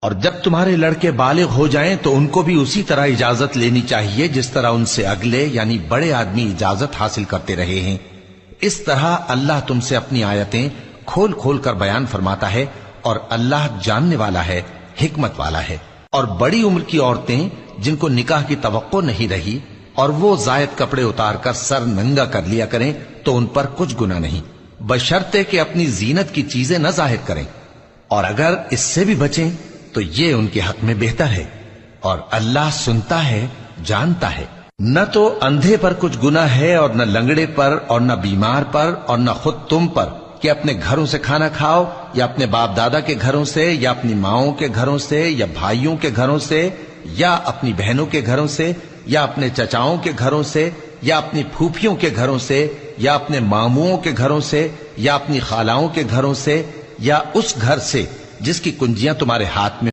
اور جب تمہارے لڑکے بالغ ہو جائیں تو ان کو بھی اسی طرح اجازت لینی چاہیے جس طرح ان سے اگلے یعنی بڑے آدمی اجازت حاصل کرتے رہے ہیں۔ اس طرح اللہ تم سے اپنی آیتیں کھول کھول کر بیان فرماتا ہے، اور اللہ جاننے والا ہے، حکمت والا ہے۔ اور بڑی عمر کی عورتیں جن کو نکاح کی توقع نہیں رہی اور وہ زائد کپڑے اتار کر سر ننگا کر لیا کریں تو ان پر کچھ گناہ نہیں، بشرطے کہ اپنی زینت کی چیزیں نہ ظاہر کریں، اور اگر اس سے بھی بچیں تو یہ ان کے حق میں بہتر ہے، اور اللہ سنتا ہے، جانتا ہے۔ نہ تو اندھے پر کچھ گناہ ہے اور نہ لنگڑے پر اور نہ بیمار پر اور نہ خود تم پر کہ اپنے گھروں سے کھانا کھاؤ، یا اپنے باپ دادا کے گھروں سے، یا اپنی ماؤں کے گھروں سے، یا بھائیوں کے گھروں سے، یا اپنی بہنوں کے گھروں سے، یا اپنے چچاؤں کے گھروں سے، یا اپنی پھوپھیوں کے گھروں سے، یا اپنے ماموؤں کے گھروں سے، یا اپنی خالاؤں کے گھروں سے، یا اس گھر سے جس کی کنجیاں تمہارے ہاتھ میں